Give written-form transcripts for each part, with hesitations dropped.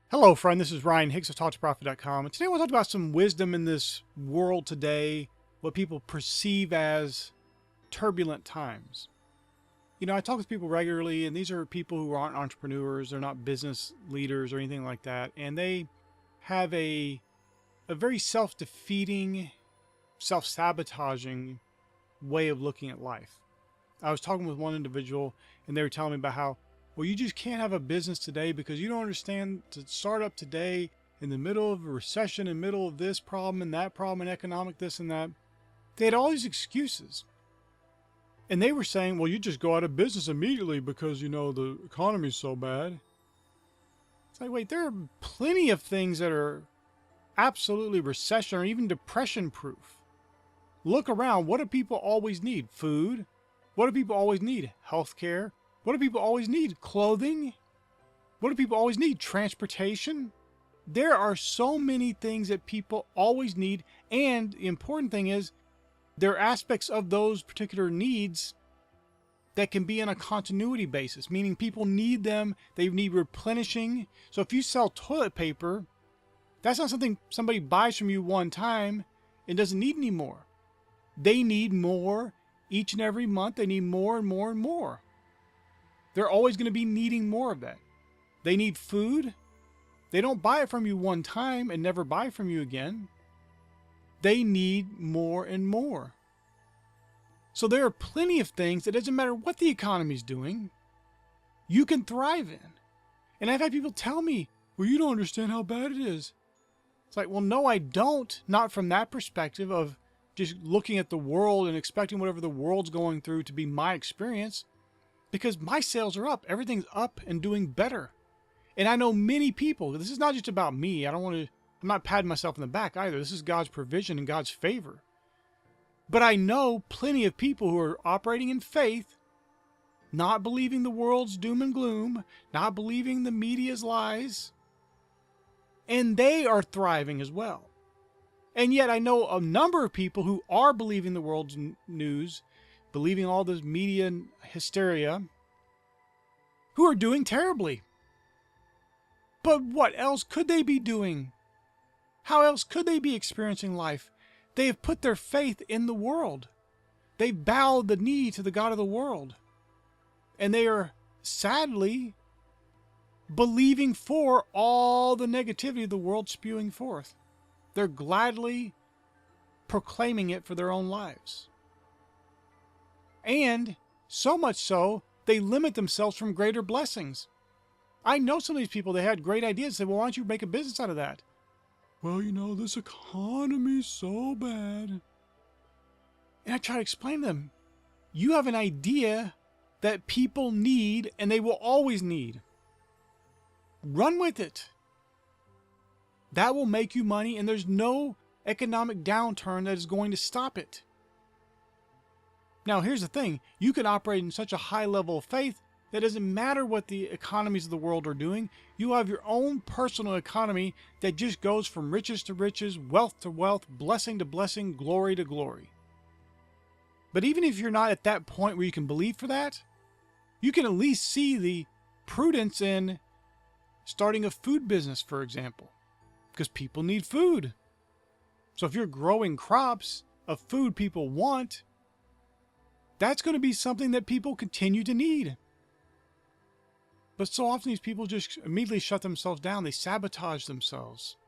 Hello, friend. This is Ryan Hicks of TalkToProfit.com. And today I want to talk about some wisdom in this world today, what people perceive as turbulent times. You know, I talk with people regularly, and these are people who aren't entrepreneurs, they're not business leaders or anything like that, and they have a very self-defeating, self-sabotaging way of looking at life. I was talking with one individual, and they were telling me about how, well, you just can't have a business today because you don't understand to start up today in the middle of a recession, in the middle of this problem and that problem and economic this and that. They had all these excuses. And they were saying, well, you just go out of business immediately because, you know, the economy's so bad. It's like, wait, there are plenty of things that are absolutely recession or even depression proof. Look around. What do people always need? Food. What do people always need? Healthcare. What do people always need? Clothing. What do people always need? Transportation. There are so many things that people always need, and the important thing is there are aspects of those particular needs that can be on a continuity basis, meaning people need them, they need replenishing. So if you sell toilet paper, that's not something somebody buys from you one time and doesn't need anymore. They need more each and every month. They need more and more and more. They're always going to be needing more of that. They need food. They don't buy it from you one time and never buy from you again. They need more and more. So there are plenty of things that doesn't matter what the economy's doing, you can thrive in. And I've had people tell me, well, you don't understand how bad it is. It's like, well, no, I don't. Not from that perspective of just looking at the world and expecting whatever the world's going through to be my experience. Because my sales are up. Everything's up and doing better. And I know many people. This is not just about me. I'm not patting myself in the back either. This is God's provision and God's favor. But I know plenty of people who are operating in faith, not believing the world's doom and gloom, not believing the media's lies, and they are thriving as well. And yet I know a number of people who are believing the world's news, believing all this media hysteria, who are doing terribly. But what else could they be doing? How else could they be experiencing life? They have put their faith in the world. They've bowed the knee to the God of the world. And they are sadly believing for all the negativity the world spewing forth. They're gladly proclaiming it for their own lives. And so much so, they limit themselves from greater blessings. I know some of these people, they had great ideas. Say, well, why don't you make a business out of that? Well, you know, this economy's so bad. And I try to explain to them, you have an idea that people need and they will always need. Run with it. That will make you money, and there's no economic downturn that is going to stop it. Now, here's the thing. You can operate in such a high level of faith that it doesn't matter what the economies of the world are doing. You have your own personal economy that just goes from riches to riches, wealth to wealth, blessing to blessing, glory to glory. But even if you're not at that point where you can believe for that, you can at least see the prudence in starting a food business, for example, because people need food. So if you're growing crops of food people want, that's going to be something that people continue to need. But so often these people just immediately shut themselves down. They sabotage themselves,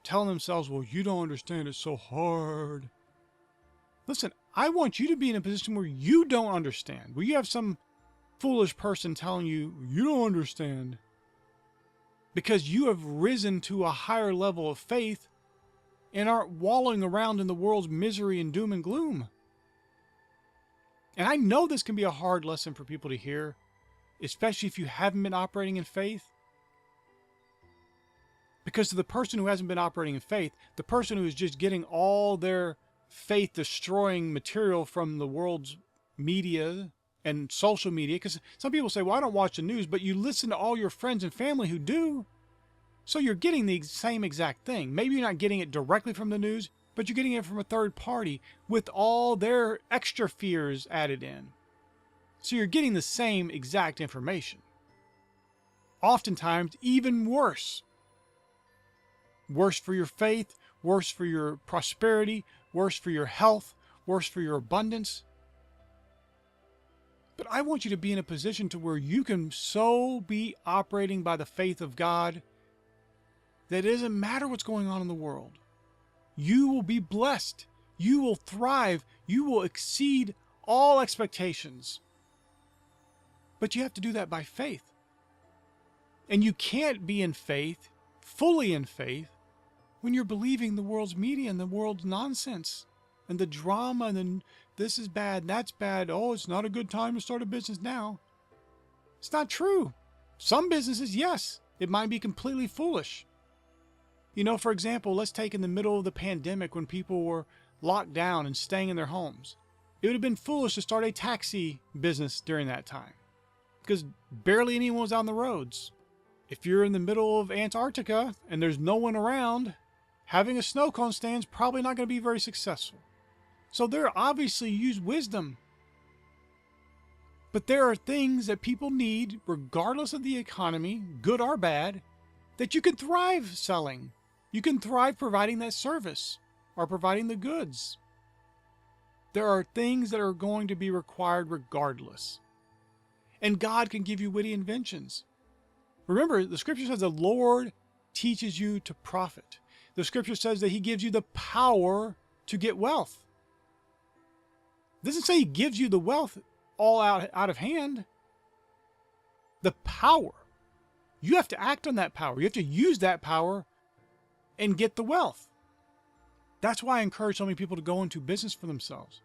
telling themselves, well, you don't understand, it's so hard. Listen, I want you to be in a position where you don't understand, where you have some foolish person telling you, you don't understand. Because you have risen to a higher level of faith and aren't wallowing around in the world's misery and doom and gloom. And I know this can be a hard lesson for people to hear, especially if you haven't been operating in faith. Because to the person who hasn't been operating in faith, the person who is just getting all their faith-destroying material from the world's media and social media, because some people say, well, I don't watch the news, but you listen to all your friends and family who do. So you're getting the same exact thing. Maybe you're not getting it directly from the news, but you're getting it from a third party with all their extra fears added in. So you're getting the same exact information. Oftentimes, even worse. Worse for your faith, worse for your prosperity, worse for your health, worse for your abundance. But I want you to be in a position to where you can so be operating by the faith of God that it doesn't matter what's going on in the world. You will be blessed. You will thrive. You will exceed all expectations. But you have to do that by faith. And you can't be in faith, fully in faith, when you're believing the world's media and the world's nonsense and the drama and then this is bad, that's bad. Oh, it's not a good time to start a business now. It's not true. Some businesses, yes, it might be completely foolish. You know, for example, let's take in the middle of the pandemic when people were locked down and staying in their homes. It would have been foolish to start a taxi business during that time because barely anyone was on the roads. If you're in the middle of Antarctica and there's no one around, having a snow cone stand is probably not going to be very successful. So there obviously use wisdom. But there are things that people need, regardless of the economy, good or bad, that you can thrive selling. You can thrive providing that service or providing the goods. There are things that are going to be required regardless. And God can give you witty inventions. Remember, the scripture says the Lord teaches you to profit. The scripture says that he gives you the power to get wealth. It doesn't say he gives you the wealth all out of hand. The power. You have to act on that power. You have to use that power and get the wealth. That's why I encourage so many people to go into business for themselves.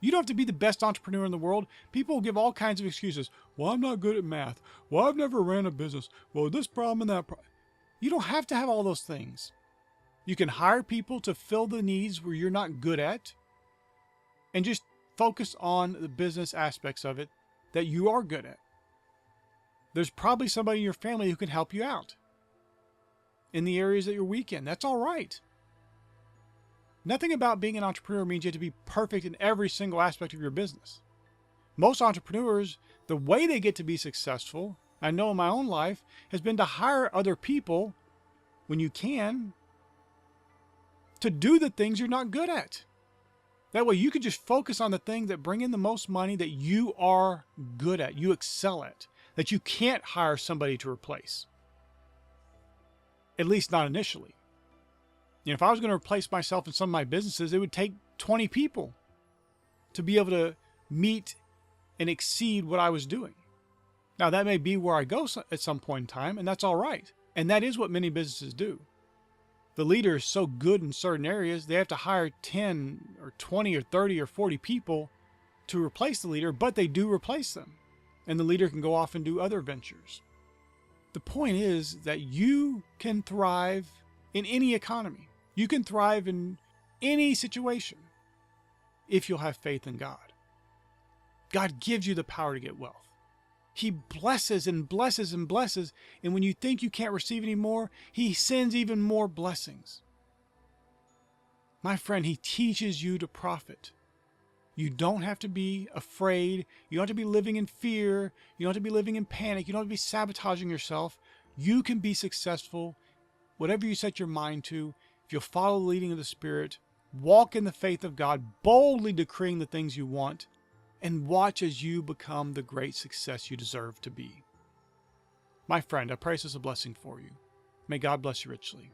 You don't have to be the best entrepreneur in the world. People will give all kinds of excuses. Well, I'm not good at math. Well, I've never ran a business. Well, this problem and that problem. You don't have to have all those things. You can hire people to fill the needs where you're not good at and just focus on the business aspects of it that you are good at. There's probably somebody in your family who can help you out in the areas that you're weak in. That's all right. Nothing about being an entrepreneur means you have to be perfect in every single aspect of your business. Most entrepreneurs, the way they get to be successful, I know in my own life, has been to hire other people, when you can, to do the things you're not good at. That way you can just focus on the things that bring in the most money that you are good at, you excel at, that you can't hire somebody to replace. At least not initially. You know, if I was going to replace myself in some of my businesses, it would take 20 people to be able to meet and exceed what I was doing. Now, that may be where I go at some point in time, and that's all right. And that is what many businesses do. The leader is so good in certain areas, they have to hire 10 or 20 or 30 or 40 people to replace the leader, but they do replace them. And the leader can go off and do other ventures. The point is that you can thrive in any economy. You can thrive in any situation if you'll have faith in God. God gives you the power to get wealth. He blesses and blesses and blesses, and when you think you can't receive any more, he sends even more blessings. My friend, he teaches you to profit. You don't have to be afraid. You don't have to be living in fear. You don't have to be living in panic. You don't have to be sabotaging yourself. You can be successful, whatever you set your mind to, if you'll follow the leading of the Spirit, walk in the faith of God, boldly decreeing the things you want, and watch as you become the great success you deserve to be. My friend, I pray this is a blessing for you. May God bless you richly.